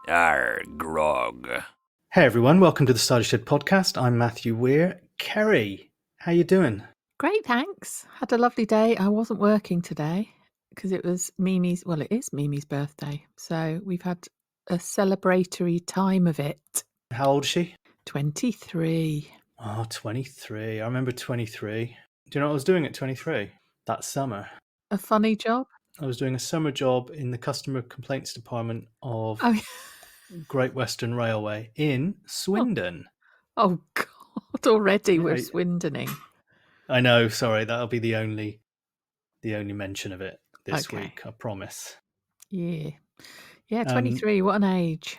Arr, grog. Hey everyone, welcome to the Cider Shed podcast. I'm Matthew Weir. Keri, how you doing? Great, thanks. Had a lovely day. I wasn't working today because it was Mimi's, well, it is Mimi's birthday. So we've had a celebratory time of it. How old is she? 23. Oh, 23. I remember 23. Do you know what I was doing at 23? That summer. A funny job? I was doing a summer job in the customer complaints department of Oh, Great Western Railway in Swindon. oh God, already we're Right. Swindoning. I know, sorry, that'll be the only mention of it this Okay. week, I promise. Yeah. Yeah, 23. What an age.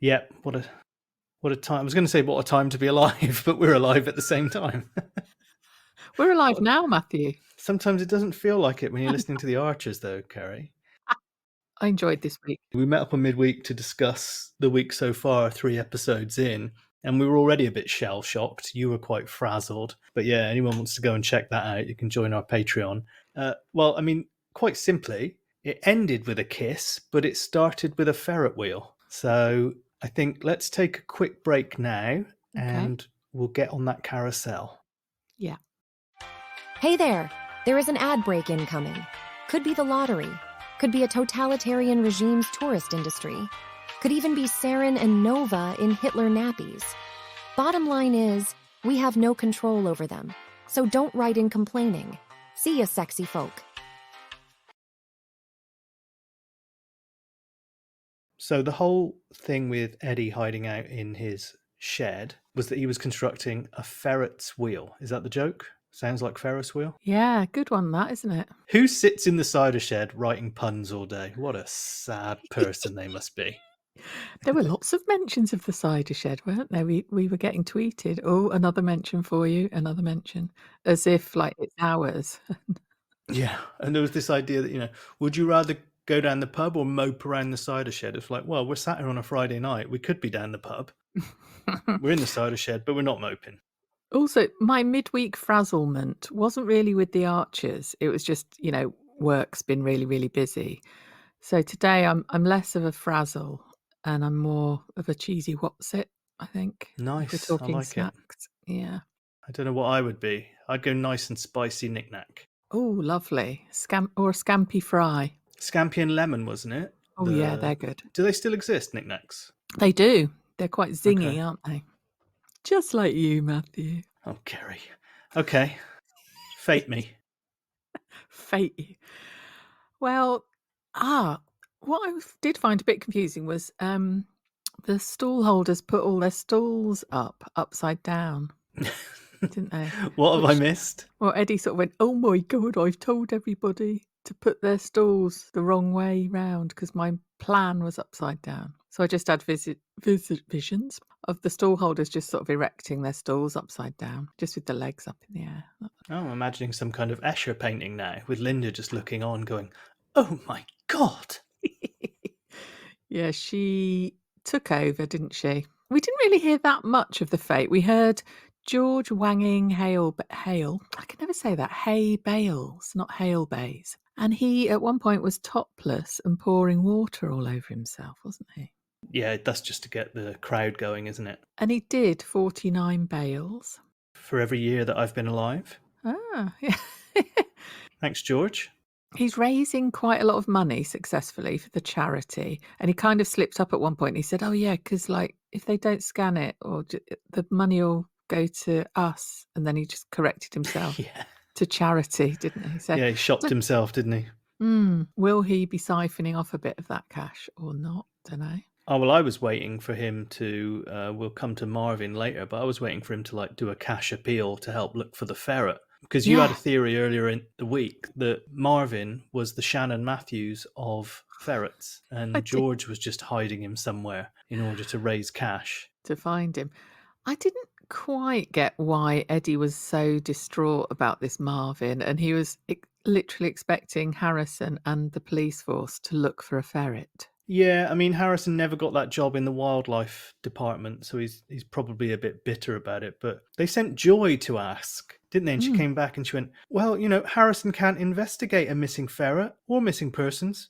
Yeah, what a time. I was going to say what a time to be alive, but we're alive at the same time. We're alive now, Matthew. Sometimes it doesn't feel like it when you're listening to the Archers, though, Keri. I enjoyed this week. We met up on midweek to discuss the week so far, 3 episodes in, and we were already a bit shell-shocked. You were quite frazzled. But yeah, anyone wants to go and check that out, you can join our Patreon. Well, I mean, quite simply, it ended with a kiss, but it started with a ferret wheel. So I think let's take a quick break now, and we'll get on that carousel. Yeah. Hey there! There is an ad break incoming. Could be the lottery. Could be a totalitarian regime's tourist industry. Could even be sarin and Nova in Hitler nappies. Bottom line is, we have no control over them. So don't write in complaining. See ya, sexy folk. So the whole thing with Eddie hiding out in his shed was that he was constructing a ferret's wheel. Is that the joke? Sounds like Ferris wheel. Yeah, good one, that, isn't it? Who sits in the cider shed writing puns all day? What a sad person they must be. There were lots of mentions of the cider shed, weren't there? We were getting tweeted, oh, another mention for you, another mention, as if like it's ours. Yeah, and there was this idea that, would you rather go down the pub or mope around the cider shed? It's like, well, we're sat here on a Friday night. We could be down the pub. We're in the cider shed, but we're not moping. Also, my midweek frazzlement wasn't really with the Archers. It was just, work's been really, really busy. So today I'm less of a frazzle and I'm more of a cheesy what's it, I think. Nice. We're talking I like snacks. it. Yeah. I don't know what I would be. I'd go nice and spicy knick-knack. Oh, lovely. Or a scampi fry. Scampi and lemon, wasn't it? Oh, yeah, they're good. Do they still exist, knick-knacks? They do. They're quite zingy, aren't they? Just like you, Matthew. Oh, Keri. Okay. Fate me. Fate you. Well, what I did find a bit confusing was the stall holders put all their stalls upside down, didn't they? What have I missed? Well, Eddie sort of went, oh my God, I've told everybody to put their stalls the wrong way round because my plan was upside down. So I just had visions of the stall holders just sort of erecting their stalls upside down, just with the legs up in the air. Oh, I'm imagining some kind of Escher painting now, with Linda just looking on going, oh my God. Yeah, she took over, didn't she? We didn't really hear that much of the fate. We heard George wanging Hale. I can never say that. Hay bales, not Hale bays. And he, at one point, was topless and pouring water all over himself, wasn't he? Yeah, that's just to get the crowd going, isn't it? And he did 49 bales. For every year that I've been alive. Ah, yeah. Thanks, George. He's raising quite a lot of money successfully for the charity. And he kind of slipped up at one point. He said, oh, yeah, because if they don't scan it, or the money will go to us. And then he just corrected himself. Yeah. To charity, didn't he? So, yeah, he shocked himself, didn't he? Will he be siphoning off a bit of that cash or not? Don't know. Oh, well, I was waiting for him to, we'll come to Marvin later, but I was waiting for him to do a cash appeal to help look for the ferret. Because you had a theory earlier in the week that Marvin was the Shannon Matthews of ferrets, and George was just hiding him somewhere in order to raise cash. To find him. I didn't quite get why Eddie was so distraught about this Marvin, and he was literally expecting Harrison and the police force to look for a ferret. Yeah, I mean, Harrison never got that job in the wildlife department, so he's probably a bit bitter about it. But they sent Joy to ask, didn't they? And she came back and she went, well, Harrison can't investigate a missing ferret or missing persons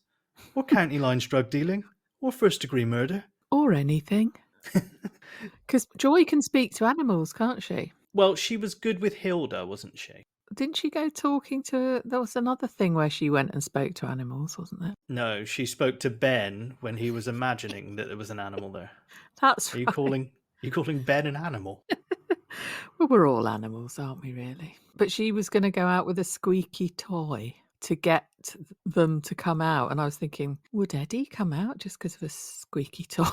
or county lines drug dealing. or first-degree murder. Or anything. Because Joy can speak to animals, can't she? Well, she was good with Hilda, wasn't she? Didn't she go talking to... There was another thing where she went and spoke to animals, wasn't there? No, she spoke to Ben when he was imagining that there was an animal there. That's Are you right. calling Ben an animal? Well, we're all animals, aren't we, really? But she was going to go out with a squeaky toy to get them to come out. And I was thinking, would Eddie come out just because of a squeaky toy?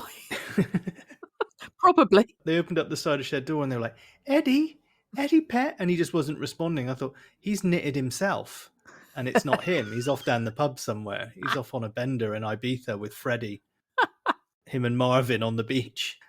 Probably. They opened up the cider shed door and they were like, Eddie pet, and he just wasn't responding. I thought, he's knitted himself and it's not him. He's off down the pub somewhere. He's off on a bender in Ibiza with Freddie. Him and Marvin on the beach.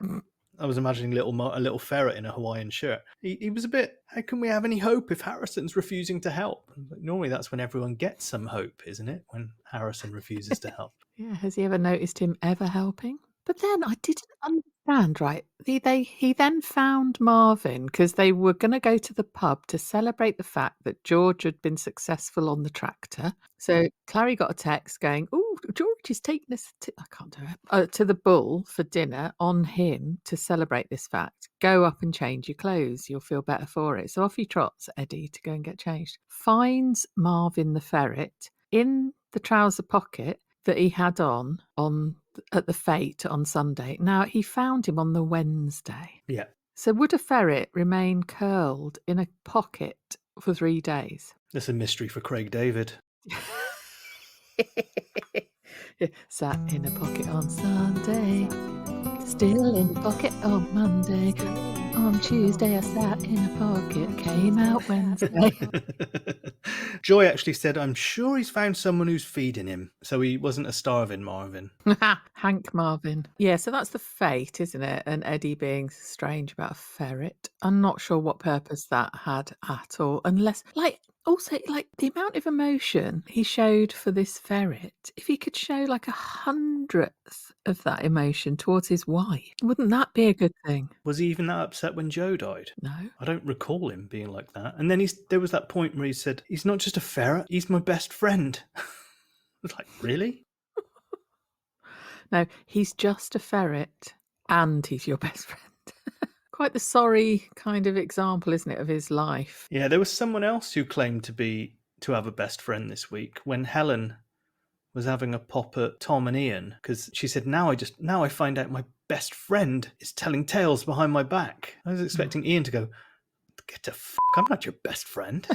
I was imagining a little ferret in a Hawaiian shirt. He was a bit, how can we have any hope if Harrison's refusing to help? Normally that's when everyone gets some hope, isn't it? When Harrison refuses to help. Yeah, has he ever noticed him ever helping? But then I didn't understand, right? He then found Marvin because they were going to go to the pub to celebrate the fact that George had been successful on the tractor. So Clary got a text going, "Oh, George is taking us I can't do it, to the Bull for dinner on him to celebrate this fact. Go up and change your clothes. You'll feel better for it." So off he trots, Eddie, to go and get changed. Finds Marvin the ferret in the trouser pocket that he had on at the fete on Sunday. Now, he found him on the Wednesday. Yeah. So would a ferret remain curled in a pocket for 3 days? That's a mystery for Craig David. Sat in a pocket on Sunday, still in the pocket on Monday. On Tuesday I sat in a pocket, came out Wednesday. Joy actually said, I'm sure he's found someone who's feeding him, so he wasn't a starving Marvin. Hank Marvin. Yeah, so that's the fate, isn't it? And Eddie being strange about a ferret. I'm not sure what purpose that had at all, unless, also, the amount of emotion he showed for this ferret, if he could show 100th of that emotion towards his wife, wouldn't that be a good thing? Was he even that upset when Joe died? No. I don't recall him being like that. And then there was that point where he said, he's not just a ferret, he's my best friend. I was like, really? No, he's just a ferret and he's your best friend. Quite the sorry kind of example, isn't it, of his life? Yeah, there was someone else who claimed to have a best friend this week when Helen was having a pop at Tom and Ian, because she said, now I find out my best friend is telling tales behind my back. I was expecting Ian to go, get the I'm not your best friend.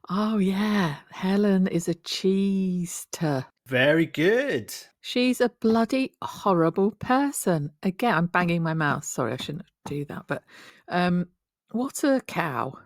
Oh yeah, Helen is a cheese-ter. Very good. She's a bloody horrible person. Again, I'm banging my mouth. Sorry, I shouldn't do that. But what a cow.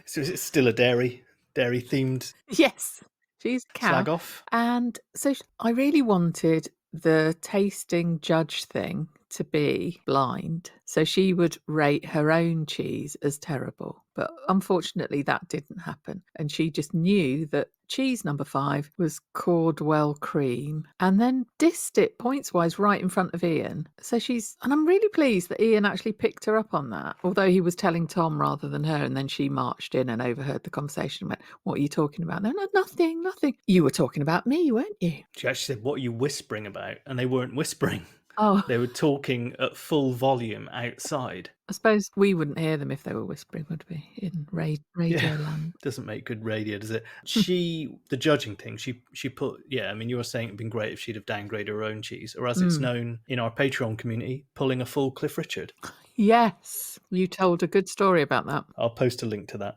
So is it still a dairy themed Yes, she's a cow. slag off? And so I really wanted the tasting judge thing to be blind. So she would rate her own cheese as terrible. But unfortunately, that didn't happen. And she just knew that cheese number 5 was Cordwell cream and then dissed it points-wise right in front of Ian. So and I'm really pleased that Ian actually picked her up on that, although he was telling Tom rather than her. And then she marched in and overheard the conversation and went, what are you talking about? No, nothing. You were talking about me, weren't you? She actually said, what are you whispering about? And they weren't whispering. Oh, they were talking at full volume outside. I suppose we wouldn't hear them if they were whispering, would we? In radio land. Doesn't make good radio, does it? The judging thing, she put, I mean, you were saying it'd been great if she'd have downgraded her own cheese, or as it's known in our Patreon community, pulling a full Cliff Richard. Yes, you told a good story about that. I'll post a link to that.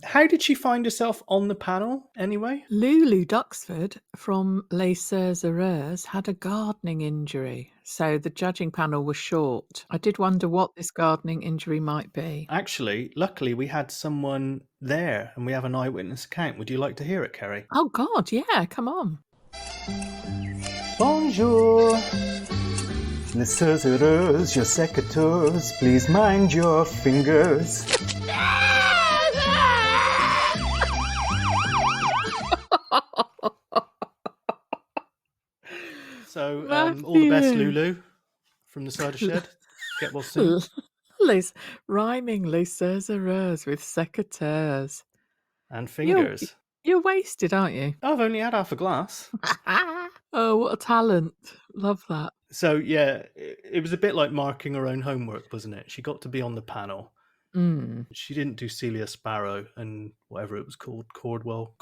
How did she find herself on the panel anyway? Lulu Duxford from Les Sœurs Heureuses had a gardening injury, so the judging panel was short. I did wonder what this gardening injury might be. Actually, luckily we had someone there and we have an eyewitness account. Would you like to hear it, Keri? Oh God, yeah, come on. Bonjour. Les Sœurs Heureuses, your secateurs, please mind your fingers. So, all the best, Lulu, from the cider shed. Get well soon. Rhyming Les Sœurs Heureuses with secateurs. And fingers. You're wasted, aren't you? I've only had half a glass. Oh, what a talent. Love that. So, yeah, it was a bit like marking her own homework, wasn't it? She got to be on the panel. Mm. She didn't do Celia Sparrow and whatever it was called, Caldwell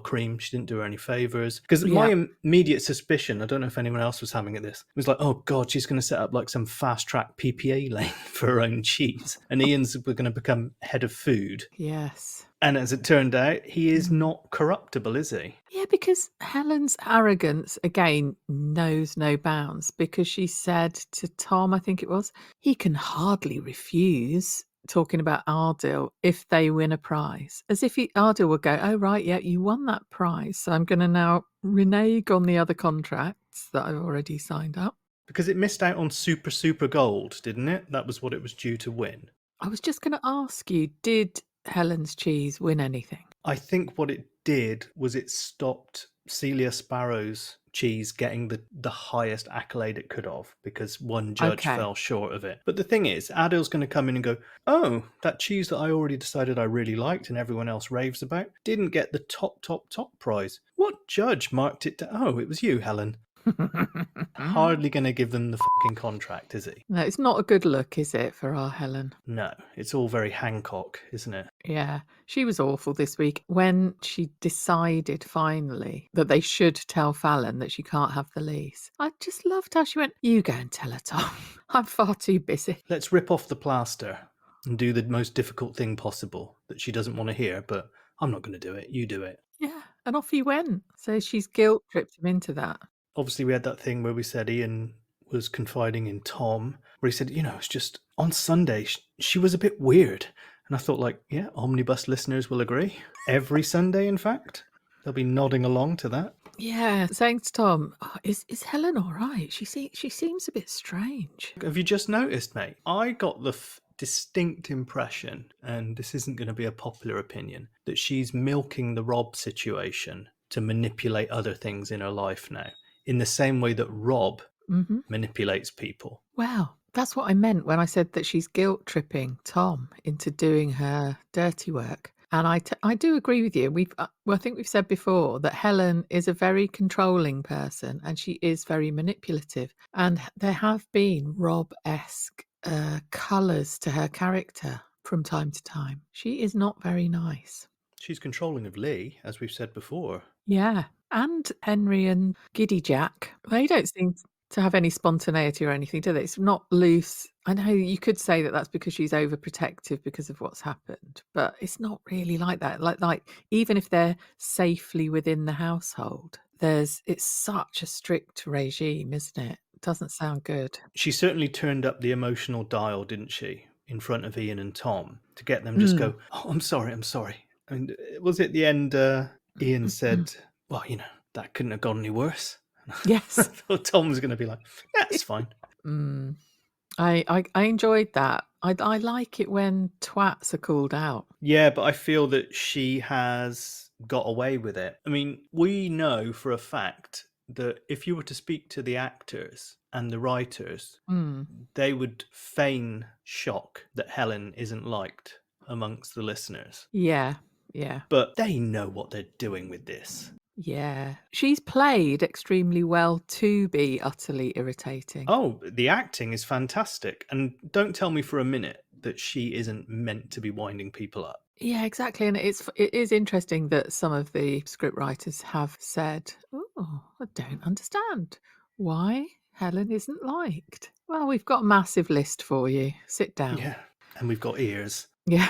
Cream. She didn't do her any favours. Because my Yeah. immediate suspicion, I don't know if anyone else was having it this, was like, oh God, she's going to set up like some fast track PPA lane for her own cheese. And Ian's going to become head of food. Yes. And as it turned out, he is not corruptible, is he? Yeah, because Helen's arrogance, again, knows no bounds, because she said to Tom, I think it was, he can hardly refuse, talking about Ardil, if they win a prize. As if Ardil would go, oh, right, yeah, you won that prize, so I'm going to now renege on the other contracts that I've already signed up. Because it missed out on Super Gold, didn't it? That was what it was due to win. I was just going to ask you, did Helen's cheese win anything? I think what it did was it stopped Celia Sparrow's cheese getting the highest accolade it could have, because one judge fell short of it. But the thing is, Adil's going to come in and go, oh, that cheese that I already decided I really liked and everyone else raves about didn't get the top prize. What judge marked it to? Oh, it was you, Helen. Hardly going to give them the fucking contract, is he? No, it's not a good look, is it, for our Helen? No, it's all very Hancock, isn't it? Yeah, she was awful this week when she decided finally that they should tell Fallon that she can't have the lease. I just loved how she went, you go and tell her, Tom. I'm far too busy. Let's rip off the plaster and do the most difficult thing possible that she doesn't want to hear, but I'm not going to do it. You do it. Yeah, and off he went. So she's guilt-tripped him into that. Obviously, we had that thing where we said Ian was confiding in Tom, where he said, it's just on Sunday, she was a bit weird. And I thought, like, yeah, Omnibus listeners will agree. Every Sunday, in fact, they'll be nodding along to that. Yeah, saying to Tom, oh, is Helen all right? She seems a bit strange. Have you just noticed, mate? I got the distinct impression, and this isn't going to be a popular opinion, that she's milking the Rob situation to manipulate other things in her life now, in the same way that Rob manipulates people. Well, that's what I meant when I said that she's guilt-tripping Tom into doing her dirty work. And I do agree with you. I think we've said before that Helen is a very controlling person and she is very manipulative. And there have been Rob-esque colours to her character from time to time. She is not very nice. She's controlling of Lee, as we've said before. Yeah. And Henry and Giddy Jack, they don't seem to have any spontaneity or anything, do they? It's not loose. I know you could say that that's because she's overprotective because of what's happened, but it's not really like that. Like even if they're safely within the household, it's such a strict regime, isn't it? It doesn't sound good. She certainly turned up the emotional dial, didn't she, in front of Ian and Tom, to get them just go, oh, I'm sorry. And was it the end Ian said, well, that couldn't have gone any worse. Yes. I thought Tom was going to be like, yeah, it's fine. I enjoyed that. I like it when twats are called out. Yeah, but I feel that she has got away with it. I mean, we know for a fact that if you were to speak to the actors and the writers, they would feign shock that Helen isn't liked amongst the listeners. Yeah. But they know what they're doing with this. Yeah. She's played extremely well to be utterly irritating. Oh, the acting is fantastic. And don't tell me for a minute that she isn't meant to be winding people up. Yeah, exactly. And it is interesting that some of the script writers have said, oh, I don't understand why Helen isn't liked. Well, we've got a massive list for you. Sit down. Yeah. And we've got ears. Yeah.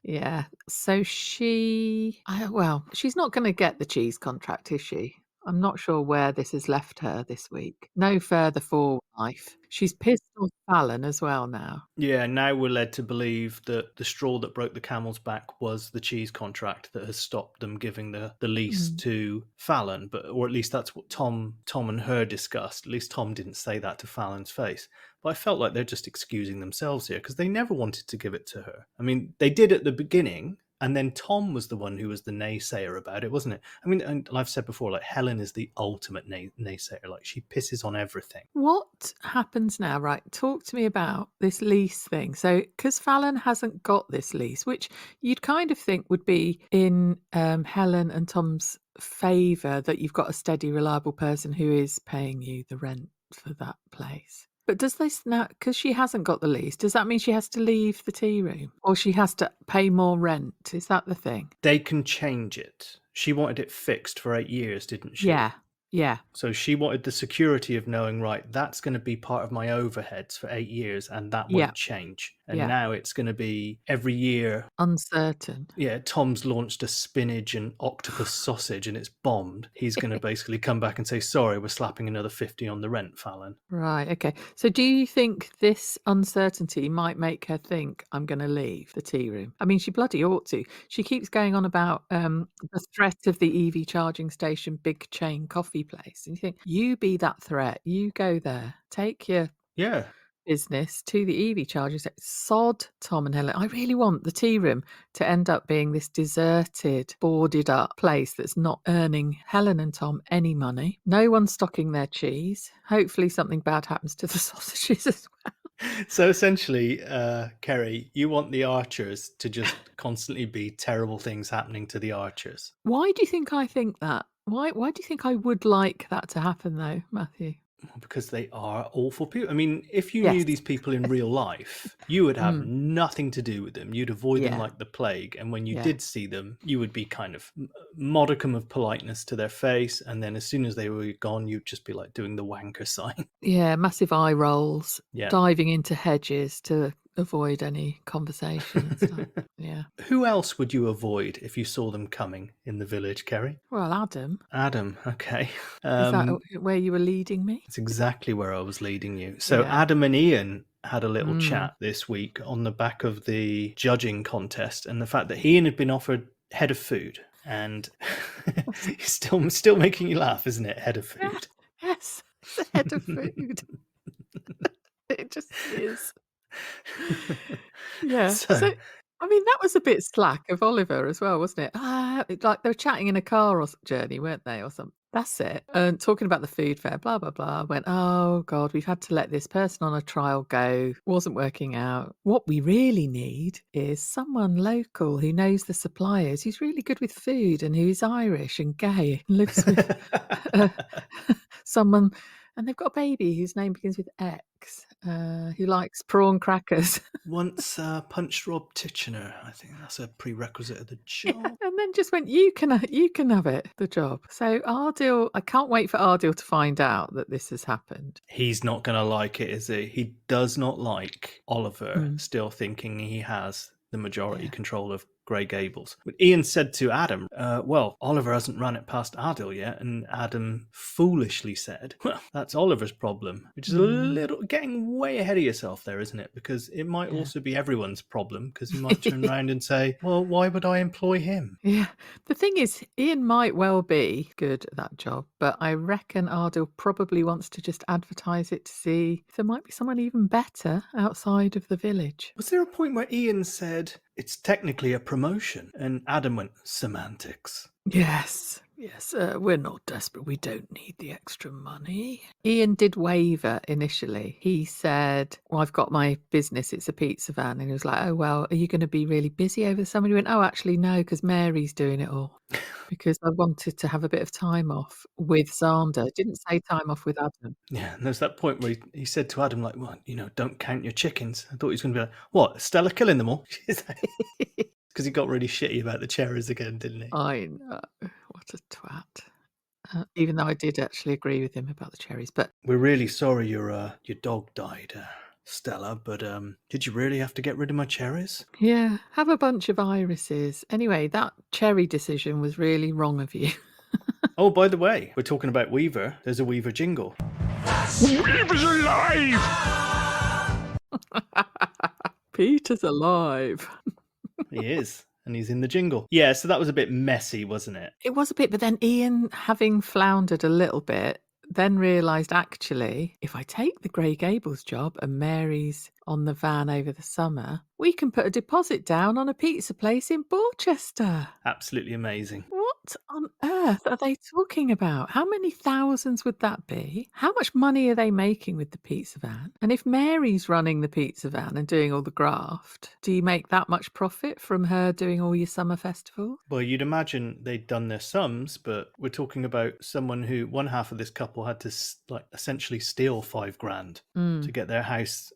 Yeah. So she's not going to get the cheese contract, is she? I'm not sure where this has left her this week. No further forward life. She's pissed off Fallon as well now. Yeah, now we're led to believe that the straw that broke the camel's back was the cheese contract that has stopped them giving the lease to Fallon. Or at least that's what Tom and her discussed. At least Tom didn't say that to Fallon's face. But I felt like they're just excusing themselves here because they never wanted to give it to her. I mean, they did at the beginning. And then Tom was the one who was the naysayer about it, wasn't it? I mean, and I've said before, like, Helen is the ultimate naysayer. Like, she pisses on everything. What happens now? Right, talk to me about this lease thing. So, because Fallon hasn't got this lease, which you'd kind of think would be in Helen and Tom's favour, that you've got a steady, reliable person who is paying you the rent for that place. But does this now, because she hasn't got the lease, does that mean she has to leave the tea room, or she has to pay more rent? Is that the thing? They can change it. She wanted it fixed for 8 years, didn't she? Yeah. So she wanted the security of knowing, right, that's going to be part of my overheads for 8 years, and that Yeah. won't change. And Yeah. now it's going to be every year. Uncertain. Yeah, Tom's launched a spinach and octopus sausage and it's bombed. He's going to basically come back and say, sorry, we're slapping another 50 on the rent, Fallon. Right, okay. So do you think this uncertainty might make her think, I'm going to leave the tea room? I mean, she bloody ought to. She keeps going on about the threat of the EV charging station, big chain coffee place. And you think, you be that threat. You go there. Take your business to the EV charging station. Sod Tom and Helen. I really want the tea room to end up being this deserted, boarded up place that's not earning Helen and Tom any money. No one's stocking their cheese. Hopefully something bad happens to the sausages as well. So essentially, Keri, you want the Archers to just constantly be terrible things happening to the Archers. Why do you think I think that? Why do you think I would like that to happen though, Matthew? Because they are awful people. I mean, if you knew these people in real life, you would have nothing to do with them. You'd avoid them like the plague. And when you did see them, you would be kind of modicum of politeness to their face. And then as soon as they were gone, you'd just be like doing the wanker sign. Yeah, massive eye rolls, diving into hedges to avoid any conversation. Yeah. Who else would you avoid if you saw them coming in the village, Keri? Well, Adam. Adam, okay. Is that where you were leading me? It's exactly where I was leading you. So Adam and Ian had a little chat this week on the back of the judging contest and the fact that Ian had been offered head of food. And he's still making you laugh, isn't it? Head of food. Yes, it's a head of food. It just is. Yeah. So, I mean, that was a bit slack of Oliver as well, wasn't it? Like they were chatting in a car journey, weren't they, or something? That's it. And talking about the food fair, blah, blah, blah. Went, oh, God, we've had to let this person on a trial go. Wasn't working out. What we really need is someone local who knows the suppliers, who's really good with food and who's Irish and gay and lives with someone. And they've got a baby whose name begins with X, who likes prawn crackers. Once punched Rob Titchener. I think that's a prerequisite of the job. Yeah, and then just went, you can have it, the job. So Ardil, I can't wait for Ardil to find out that this has happened. He's not going to like it, is he? He does not like Oliver still thinking he has the majority control of Grey Gables. But Ian said to Adam, well, Oliver hasn't run it past Ardil yet. And Adam foolishly said, well, that's Oliver's problem, which is a little getting way ahead of yourself there, isn't it? Because it might also be everyone's problem, because he might turn around and say, well, why would I employ him? Yeah. The thing is, Ian might well be good at that job, but I reckon Ardil probably wants to just advertise it to see if there might be someone even better outside of the village. Was there a point where Ian said, it's technically a promotion? And Adam went, semantics. Yes, we're not desperate. We don't need the extra money. Ian did waver initially. He said, well, I've got my business. It's a pizza van. And he was like, oh, well, are you going to be really busy over the summer? He went, oh, actually, no, because Mary's doing it all. Because I wanted to have a bit of time off with Xander. Didn't say time off with Adam. Yeah, and there's that point where he said to Adam, like, well, don't count your chickens. I thought he was going to be like, what, Stella killing them all? Because he got really shitty about the cherries again, didn't he? I know. What a twat. Even though I did actually agree with him about the cherries. But we're really sorry your dog died, Stella, but did you really have to get rid of my cherries? Yeah, have a bunch of irises. Anyway, that cherry decision was really wrong of you. Oh, by the way, we're talking about Weaver. There's a Weaver jingle. Weaver's alive! Peter's alive. He is. And he's in the jingle. Yeah, so that was a bit messy, wasn't it? It was a bit, but then Ian, having floundered a little bit, then realised, actually, if I take the Grey Gables job and Mary's on the van over the summer, we can put a deposit down on a pizza place in Borchester. Absolutely amazing. What on earth are they talking about? How many thousands would that be? How much money are they making with the pizza van? And if Mary's running the pizza van and doing all the graft, do you make that much profit from her doing all your summer festivals? Well, you'd imagine they'd done their sums, but we're talking about someone who, one half of this couple had to essentially steal $5,000 to get their house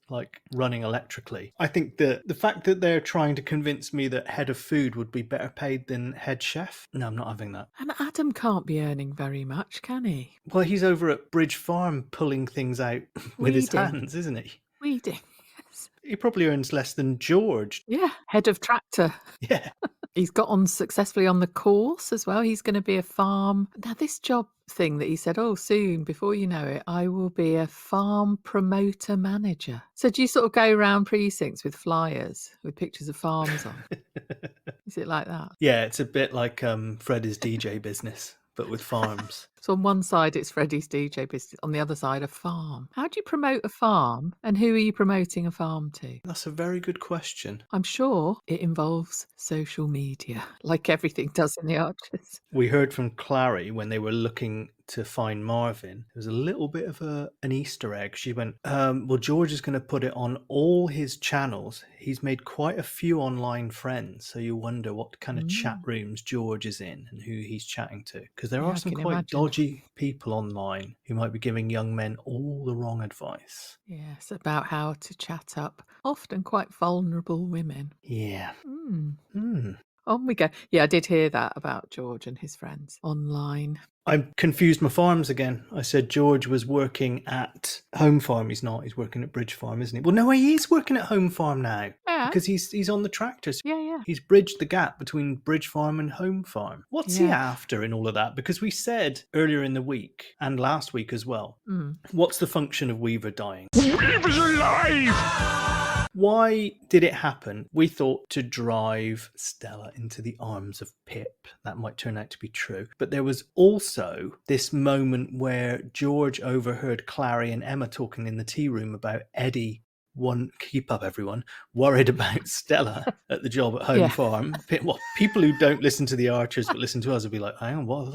running electrically. I think that the fact that they're trying to convince me that head of food would be better paid than head chef, no, I'm not having that. And Adam can't be earning very much, can he? Well, he's over at Bridge Farm pulling things out with his Weeding. hands, isn't he? Weeding. Yes. He probably earns less than George. Yeah, head of tractor. Yeah. He's got on successfully on the course as well. He's going to be a farm. Now, this job thing that he said, oh, soon, before you know it, I will be a farm promoter manager. So do you sort of go around precincts with flyers with pictures of farms on? Is it like that? Yeah, it's a bit like Freddy's DJ business, but with farms. So on one side, it's Freddie's DJ business. On the other side, a farm. How do you promote a farm? And who are you promoting a farm to? That's a very good question. I'm sure it involves social media, like everything does in the Archers. We heard from Clary when they were looking to find Marvin. There was a little bit of an Easter egg. She went, well, George is going to put it on all his channels. He's made quite a few online friends. So you wonder what kind of chat rooms George is in and who he's chatting to. Because there are some quite dodgy people online who might be giving young men all the wrong advice. Yes, about how to chat up often quite vulnerable women. Yeah. On we go. Yeah, I did hear that about George and his friends online. I confused my farms again. I said George was working at Home Farm. He's not. He's working at Bridge Farm, isn't he? Well, no, he is working at Home Farm now. Yeah. Because he's on the tractors. Yeah. He's bridged the gap between Bridge Farm and Home Farm. What's he after in all of that? Because we said earlier in the week and last week as well, what's the function of Weaver dying? Weaver's alive! Why did it happen? We thought to drive Stella into the arms of Pip. That might turn out to be true. But there was also this moment where George overheard Clary and Emma talking in the tea room about Eddie, keep up everyone, worried about Stella at the job at Home Farm. Well, people who don't listen to the Archers but listen to us will be like, hang on, what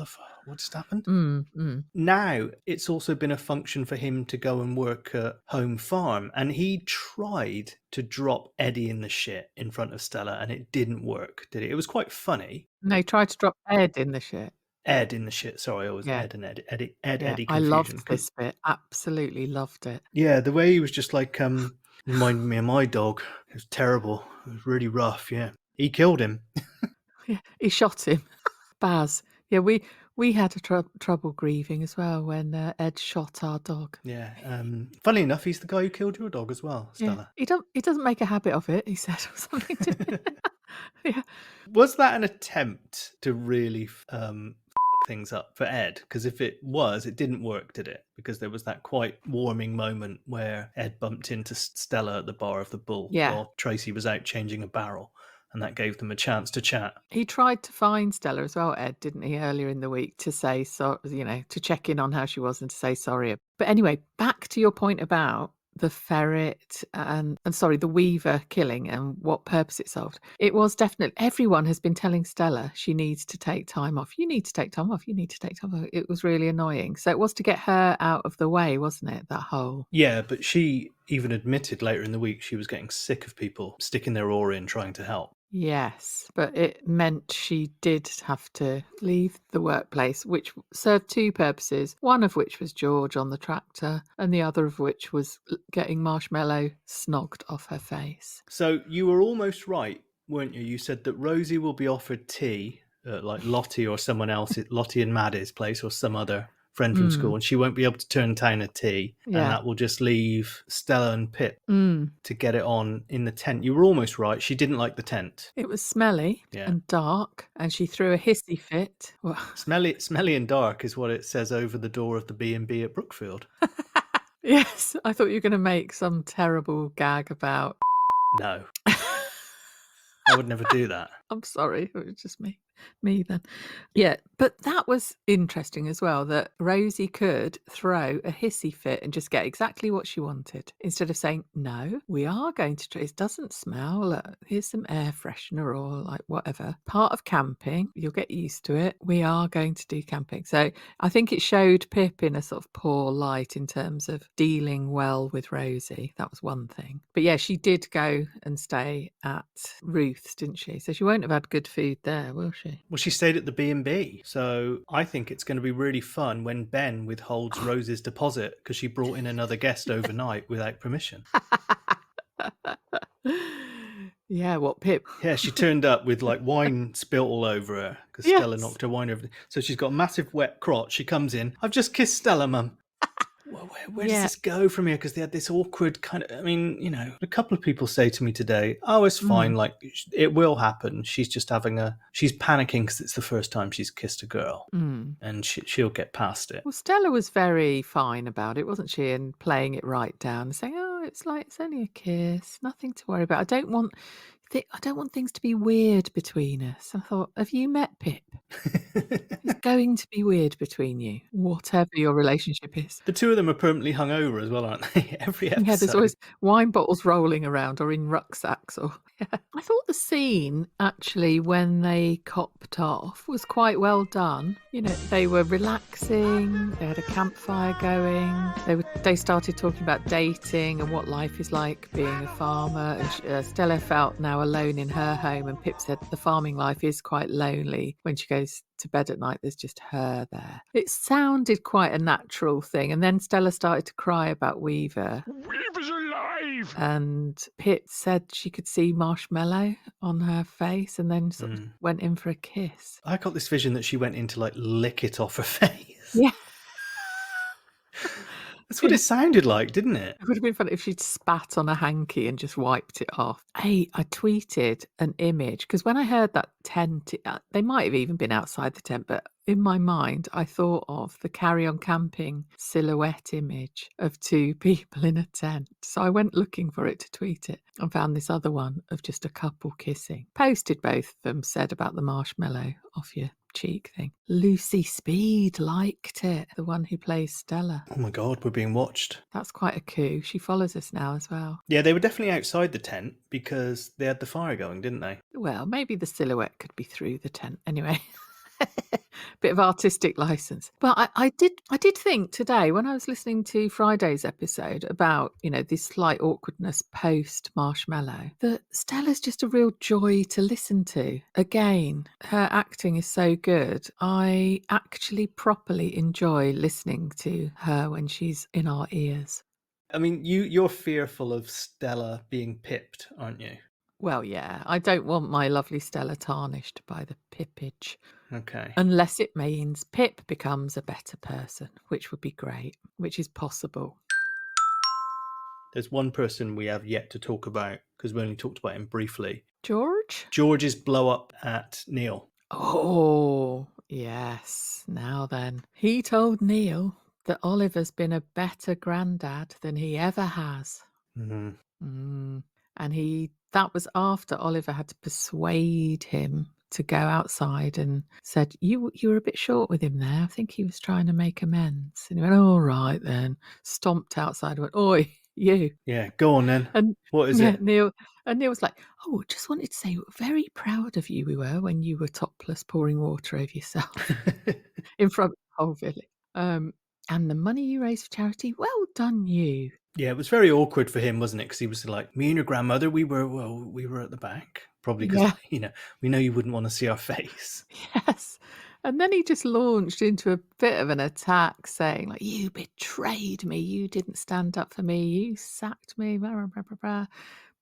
just happened? Now it's also been a function for him to go and work at Home Farm, and he tried to drop Eddie in the shit in front of Stella and it didn't work, did it? It was quite funny. No, he tried to drop Ed in the shit. Ed in the shit. Sorry, I was Ed and Eddie. Eddie. I loved this bit. Absolutely loved it. Yeah, the way he was just like, reminded me of my dog. It was terrible. It was really rough. Yeah, he killed him. Yeah, he shot him. Baz. Yeah, we had a trouble grieving as well when Ed shot our dog. Yeah. Funnily enough, he's the guy who killed your dog as well, Stella. Yeah. He doesn't make a habit of it, he said, or something to me. Yeah. Was that an attempt to really things up for Ed? Because if it was, it didn't work, did it? Because there was that quite warming moment where Ed bumped into Stella at the bar of the Bull while Tracy was out changing a barrel, and that gave them a chance to chat. He tried to find Stella as well, Ed, didn't he, earlier in the week, to say so, to check in on how she was and to say sorry. But anyway, back to your point about the ferret and the Weaver killing and what purpose it served. It was definitely, everyone has been telling Stella she needs to take time off. You need to take time off. You need to take time off. It was really annoying. So it was to get her out of the way, wasn't it? That whole. Yeah, but she even admitted later in the week she was getting sick of people sticking their oar in trying to help. Yes, but it meant she did have to leave the workplace, which served two purposes, one of which was George on the tractor, and the other of which was getting Marshmallow snogged off her face. So you were almost right, weren't you? You said that Rosie will be offered tea at like Lottie or someone else, Lottie and Maddie's place or some other friend from school, and she won't be able to turn down a tea, and that will just leave Stella and Pip to get it on in the tent. You were almost right. She didn't like the tent. It was smelly and dark, and she threw a hissy fit. Well, smelly and dark is what it says over the door of the B&B at Brookfield. Yes, I thought you were going to make some terrible gag about. No. I would never do that. I'm sorry, it was just me. Me then. Yeah, but that was interesting as well, that Rosie could throw a hissy fit and just get exactly what she wanted instead of saying, no, we are going to, it doesn't smell, here's some air freshener or like whatever. Part of camping, you'll get used to it. We are going to do camping. So I think it showed Pip in a sort of poor light in terms of dealing well with Rosie. That was one thing. But yeah, she did go and stay at Ruth's, didn't she? So she won't have had good food there, will she? Well, she stayed at the B&B, so I think it's going to be really fun when Ben withholds Rose's deposit because she brought in another guest overnight without permission. Yeah, what, Pip? Yeah, she turned up with like wine spilt all over her because Yes. Stella knocked her wine over. So she's got a massive wet crotch. She comes in. I've just kissed Stella, Mum. Well, where does this go from here? Because they had this awkward kind of, I mean, you know, a couple of people say to me today, oh, it's fine. Like, it will happen. She's just she's panicking because it's the first time she's kissed a girl and she'll get past it. Well, Stella was very fine about it, wasn't she? And playing it right down, saying, oh, it's only a kiss, nothing to worry about. I don't want things to be weird between us. I thought, have you met Pip? It's going to be weird between you, whatever your relationship is. The two of them are permanently hungover as well, aren't they? Every episode. Yeah, there's always wine bottles rolling around or in rucksacks. I thought the scene, actually, when they copped off was quite well done. You know, they were relaxing, they had a campfire going, they started talking about dating and what life is like being a farmer. And Stella felt now alone in her home, and Pip said the farming life is quite lonely. When she goes to bed at night, there's just her there. It sounded quite a natural thing. And then Stella started to cry about Weaver. Weaver's alive! And Pip said she could see marshmallow on her face and then sort of went in for a kiss. I got this vision that she went in to like lick it off her face. Yeah. That's what it sounded like, didn't it? It would have been fun if she'd spat on a hanky and just wiped it off. Hey, I tweeted an image because when I heard that tent, they might have even been outside the tent, but in my mind, I thought of the Carry On Camping silhouette image of two people in a tent. So I went looking for it to tweet it and found this other one of just a couple kissing. Posted both of them, said about the marshmallow off your cheek thing. Lucy Speed liked it, the one who plays Stella. Oh my God, we're being watched. That's quite a coup. She follows us now as well. Yeah, they were definitely outside the tent because they had the fire going, didn't they? Well, maybe the silhouette could be through the tent anyway. Bit of artistic license. But I did think today when I was listening to Friday's episode about, you know, this slight awkwardness post Marshmallow, that Stella's just a real joy to listen to. Again, her acting is so good. I actually properly enjoy listening to her when she's in our ears. I mean, you're fearful of Stella being pipped, aren't you? Well, yeah, I don't want my lovely Stella tarnished by the pippage. Okay. Unless it means Pip becomes a better person, which would be great, which is possible. There's one person we have yet to talk about because we only talked about him briefly. George? George's blow up at Neil. Oh, yes. Now then. He told Neil that Oliver's been a better granddad than he ever has. Mm-hmm. And that was after Oliver had to persuade him to go outside and said, you were a bit short with him there. I think he was trying to make amends. And he went, all right then. Stomped outside and went, oi, you. Yeah, go on then. And what is it? Neil was like, oh, just wanted to say, very proud of you we were when you were topless pouring water over yourself in front of the whole village. And the money you raised for charity, well done you. Yeah, it was very awkward for him, wasn't it? Because he was like, me and your grandmother, we were at the back. Probably because, you know, we know you wouldn't want to see our face. Yes. And then he just launched into a bit of an attack saying, like, you betrayed me. You didn't stand up for me. You sacked me. Blah, blah, blah, blah, blah.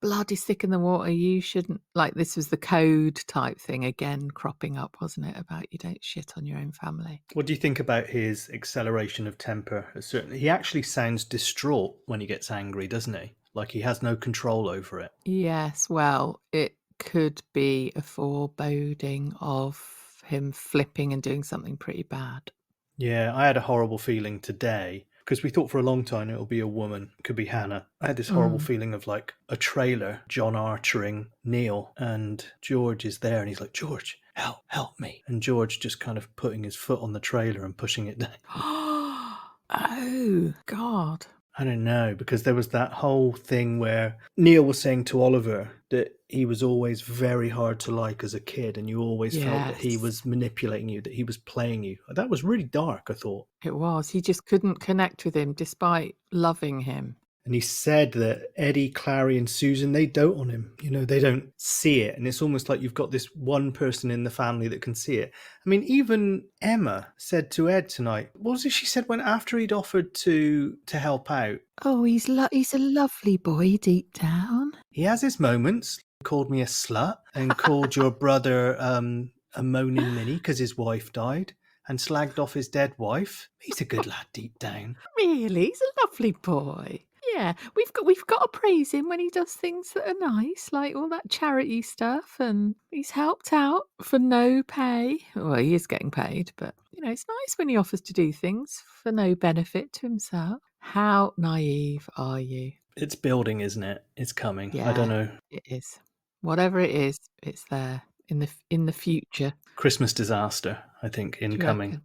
Blood is thick in the water. You shouldn't. Like, this was the code type thing again cropping up, wasn't it? About you don't shit on your own family. What do you think about his acceleration of temper? Certainly, he actually sounds distraught when he gets angry, doesn't he? Like he has no control over it. Yes, well, it could be a foreboding of him flipping and doing something pretty bad. Yeah, I had a horrible feeling today because we thought for a long time it'll be a woman. It could be Hannah. I had this horrible feeling of like a trailer, John Archering Neil, and George is there and he's like, George, help me. And George just kind of putting his foot on the trailer and pushing it down. Oh, God. I don't know, because there was that whole thing where Neil was saying to Oliver that he was always very hard to like as a kid, and you always felt that he was manipulating you, that he was playing you. That was really dark, I thought. It was. He just couldn't connect with him despite loving him. And he said that Eddie, Clary and Susan, they dote on him. You know, they don't see it. And it's almost like you've got this one person in the family that can see it. I mean, even Emma said to Ed tonight, what was it she said when after he'd offered to help out? Oh, he's a lovely boy deep down. He has his moments. Called me a slut and called your brother a moaning ninny because his wife died and slagged off his dead wife. He's a good lad deep down. Really? He's a lovely boy. Yeah, we've got to praise him when he does things that are nice, like all that charity stuff, and he's helped out for no pay. Well, he is getting paid, but you know, it's nice when he offers to do things for no benefit to himself. How naive are you? It's building, isn't it? It's coming. Yeah, I don't know. It is. Whatever it is, it's there in the future. Christmas disaster, I think, incoming.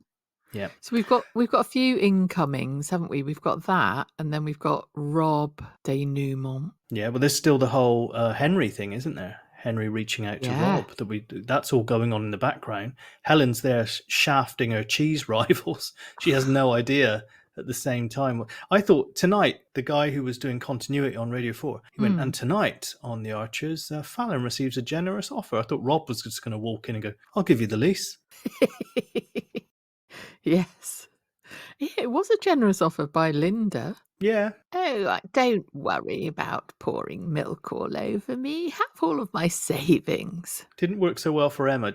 Yeah. So we've got a few incomings, haven't we? We've got that, and then we've got Rob denouement. Yeah, well, there's still the whole Henry thing, isn't there? Henry reaching out to Rob. That's all going on in the background. Helen's there shafting her cheese rivals. She has no idea at the same time. I thought tonight, the guy who was doing continuity on Radio 4, he went, and tonight on The Archers, Fallon receives a generous offer. I thought Rob was just going to walk in and go, I'll give you the lease. Yes. Yeah, it was a generous offer by Linda. Yeah. Oh, don't worry about pouring milk all over me. Have all of my savings. Didn't work so well for Emma.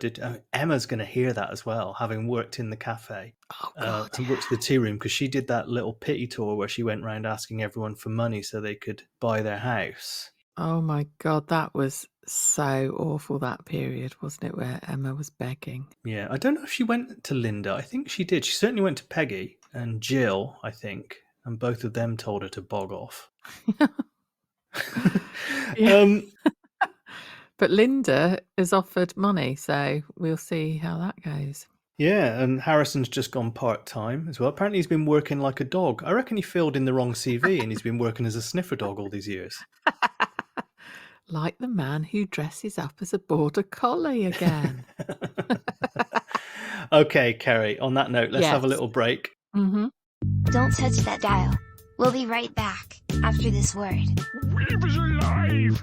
Emma's going to hear that as well, having worked in the cafe. Oh, God, and worked the tea room, because she did that little pity tour where she went around asking everyone for money so they could buy their house. Oh, my God, that was so awful, that period, wasn't it, where Emma was begging? Yeah, I don't know if she went to Linda. I think she did. She certainly went to Peggy and Jill, I think, and both of them told her to bog off. But Linda has offered money, so we'll see how that goes. Yeah, and Harrison's just gone part-time as well. Apparently he's been working like a dog. I reckon he filled in the wrong CV and he's been working as a sniffer dog all these years. Like the man who dresses up as a border collie again. Okay, Keri, on that note, let's have a little break. Mm-hmm. Don't touch that dial. We'll be right back after this word. Weaver's alive!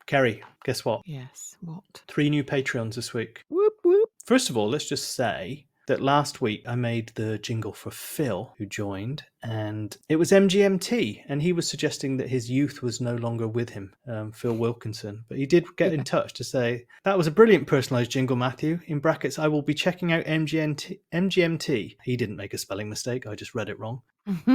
Keri, guess what? Yes, what? 3 new Patreons this week. Whoop, whoop. First of all, let's just say that last week I made the jingle for Phil, who joined, and it was MGMT, and he was suggesting that his youth was no longer with him, Phil Wilkinson. But he did get in touch to say, that was a brilliant personalised jingle, Matthew. In brackets, I will be checking out MGMT. He didn't make a spelling mistake, I just read it wrong.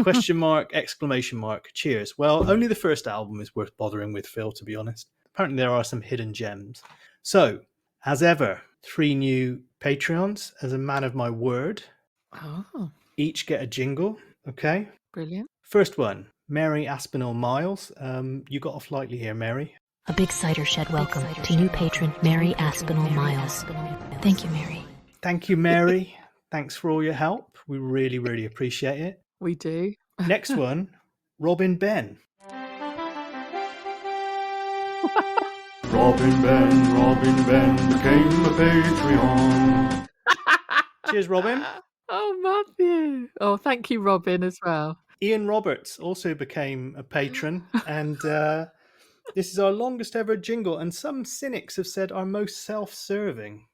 Question mark, exclamation mark, cheers. Well, only the first album is worth bothering with, Phil, to be honest. Apparently there are some hidden gems. So, as ever, 3 new Patreons as a man of my word. Oh. Each get a jingle, okay? Brilliant. First one, Mary Aspinall Miles. You got off lightly here, Mary. A big cider shed welcome to new patron Mary Aspinall Miles. Thank you, Mary. Thank you, Mary. Thanks for all your help. We really, really appreciate it. We do. Next one, Robin Ben. Robin Ben became a Patreon. Cheers, Robin. Oh, Matthew. Oh, thank you, Robin, as well. Ian Roberts also became a patron, and this is our longest ever jingle, and some cynics have said our most self-serving.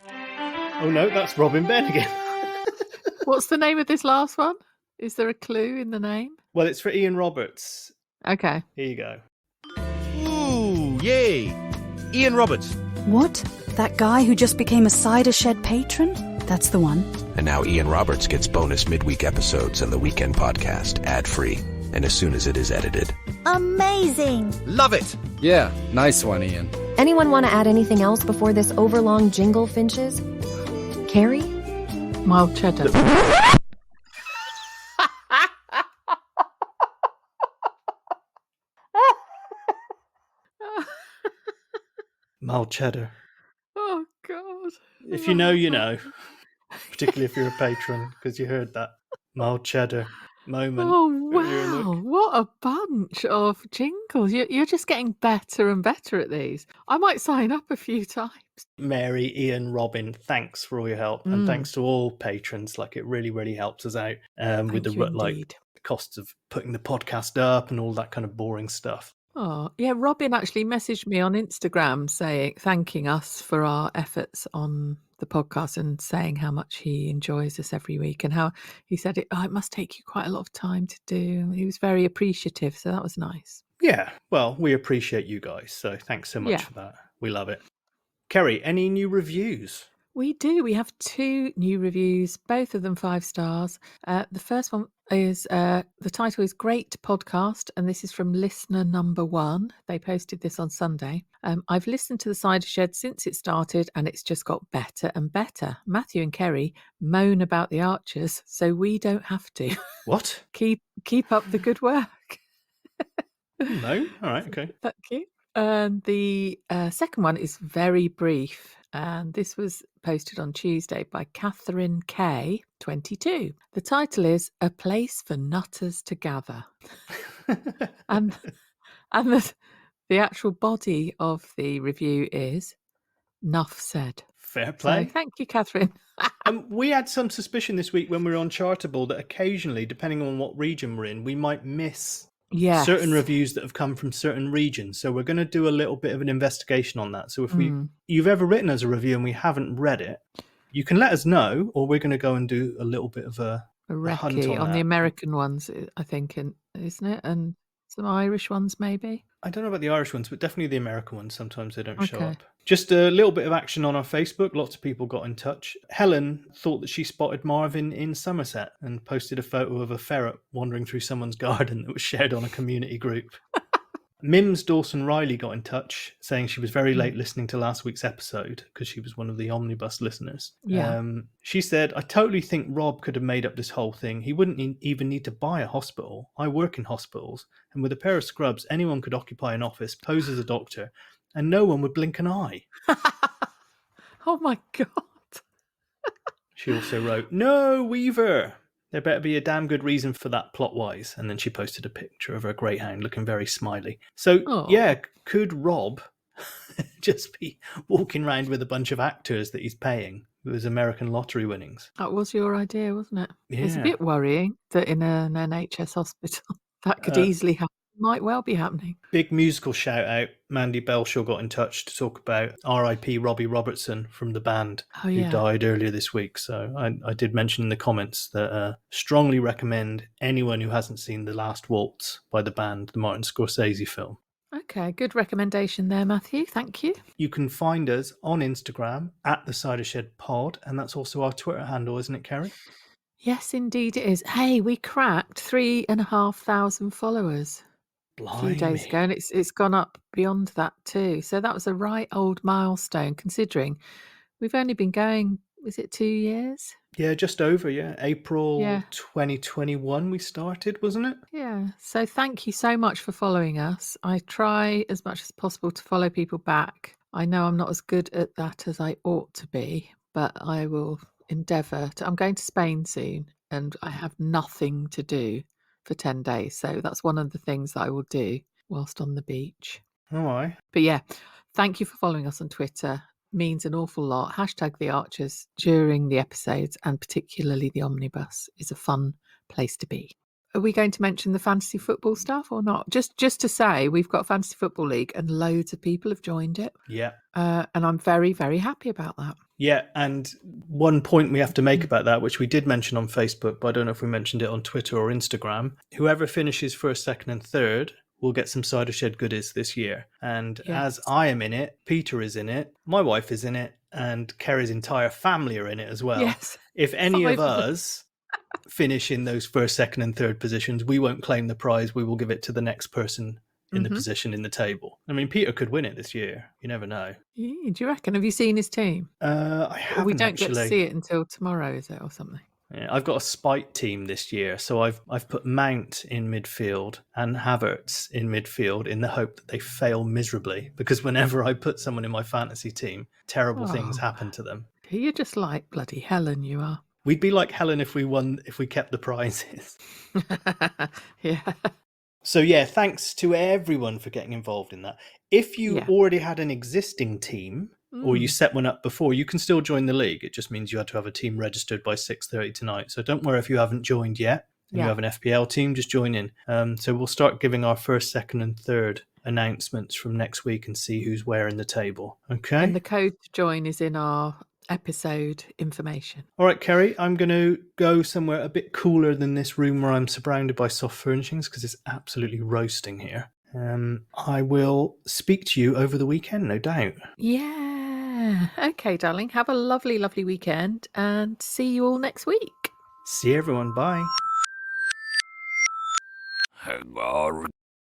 Oh no, that's Robin Ben again. What's the name of this last one? Is there a clue in the name? Well, it's for Ian Roberts. Okay. Here you go. Ooh, yay! Ian Roberts. What? That guy who just became a cider shed patron? That's the one. And now Ian Roberts gets bonus midweek episodes and the weekend podcast ad-free, and as soon as it is edited. Amazing! Love it! Yeah, nice one, Ian. Anyone want to add anything else before this overlong jingle finches? Keri? Mild cheddar. Mild cheddar. Oh, God. If you know, you know. Particularly if you're a patron, because you heard that mild cheddar moment. Oh, earlier in the wow. week. What a bunch of jingles. You're just getting better and better at these. I might sign up a few times. Mary, Ian, Robin, thanks for all your help. And thanks to all patrons. Like, it really, really helps us out with Thank you indeed. the costs of putting the podcast up and all that kind of boring stuff. Oh, yeah. Robin actually messaged me on Instagram thanking us for our efforts on the podcast and saying how much he enjoys us every week and how he said it must take you quite a lot of time to do. He was very appreciative, so that was nice. Yeah, well, we appreciate you guys, so thanks so much for that. We love it. Keri, any new reviews? We do. We have 2 new reviews, both of them 5 stars. The first one is the title is Great Podcast, and this is from listener number 1. They posted this on Sunday. I've listened to the Cider Shed since it started, and it's just got better and better. Matthew and Keri moan about the Archers, so we don't have to. What? Keep up the good work. No? All right, okay. Thank you. The second one is very brief, and this was posted on Tuesday by Catherine K, 22. The title is A Place for Nutters to Gather. and the actual body of the review is "Nuff said." Fair play. So, thank you, Catherine. We had some suspicion this week when we were on Chartable that occasionally, depending on what region we're in, we might miss certain reviews that have come from certain regions. So we're going to do a little bit of an investigation on that. So if you've ever written us a review and we haven't read it, you can let us know, or we're going to go and do a little bit of a hunt on the American ones, I think, isn't it? And some Irish ones, maybe. I don't know about the Irish ones, but definitely the American ones. Sometimes they don't show up. Just a little bit of action on our Facebook. Lots of people got in touch. Helen thought that she spotted Marvin in Somerset and posted a photo of a ferret wandering through someone's garden that was shared on a community group. Mims Dawson Riley got in touch saying she was very late listening to last week's episode because she was one of the omnibus listeners. Yeah. She said, I totally think Rob could have made up this whole thing. He wouldn't even need to buy a hospital. I work in hospitals, and with a pair of scrubs, anyone could occupy an office, pose as a doctor, and no one would blink an eye. Oh my God. She also wrote, no, Weaver. There better be a damn good reason for that plot-wise. And then she posted a picture of her greyhound looking very smiley. So, yeah, could Rob just be walking around with a bunch of actors that he's paying with his American lottery winnings? That was your idea, wasn't it? Yeah. It's a bit worrying that in an NHS hospital that could easily happen. Might well be happening. Big musical shout out. Mandy Belshaw got in touch to talk about R.I.P. Robbie Robertson from the band who died earlier this week. So I did mention in the comments that strongly recommend anyone who hasn't seen The Last Waltz by the band, the Martin Scorsese film. Okay, good recommendation there, Matthew. Thank you. You can find us on Instagram at the Cider Shed Pod, and that's also our Twitter handle, isn't it, Keri? Yes, indeed it is. Hey, we cracked 3,500 followers. Blimey. A few days ago, and it's gone up beyond that too. So that was a right old milestone, considering we've only been going, is it 2 years? Yeah, just over, April 2021 we started, wasn't it? Yeah. So thank you so much for following us. I try as much as possible to follow people back. I know I'm not as good at that as I ought to be, but I will endeavour to. I'm going to Spain soon, and I have nothing to do for 10 days. So that's one of the things that I will do whilst on the beach. All right. But yeah, thank you for following us on Twitter. Means an awful lot. Hashtag the Archers during the episodes, and particularly the omnibus, is a fun place to be. Are we going to mention the fantasy football stuff or not? Just to say, we've got a fantasy football league and loads of people have joined it. Yeah. And I'm very, very happy about that. Yeah, and one point we have to make about that, which we did mention on Facebook, but I don't know if we mentioned it on Twitter or Instagram. Whoever finishes first, second and third will get some Cider Shed goodies this year. And as I am in it, Peter is in it, my wife is in it, and Keri's entire family are in it as well. Yes. If any of us finish in those first, second and third positions, we won't claim the prize. We will give it to the next person in the position in the table. I mean, Peter could win it this year. You never know. Yeah, do you reckon? Have you seen his team? I haven't Or we don't actually. get to see it until tomorrow, is it, or something? Yeah, I've got a spite team this year, so I've put Mount in midfield and Havertz in midfield in the hope that they fail miserably, because whenever I put someone in my fantasy team, terrible things happen to them. You're just like bloody Helen, you are. We'd be like Helen if we kept the prizes. Yeah. So yeah, thanks to everyone for getting involved in that. If you already had an existing team or you set one up before, you can still join the league. It just means you had to have a team registered by 6:30 tonight. So don't worry if you haven't joined yet and you have an FPL team, just join in. So we'll start giving our first, second and third announcements from next week and see who's where in the table. Okay? And the code to join is in our episode information. All right, Keri, I'm going to go somewhere a bit cooler than this room where I'm surrounded by soft furnishings because it's absolutely roasting here. I will speak to you over the weekend, no doubt. Yeah. Okay, darling. Have a lovely, lovely weekend and see you all next week. See everyone. Bye.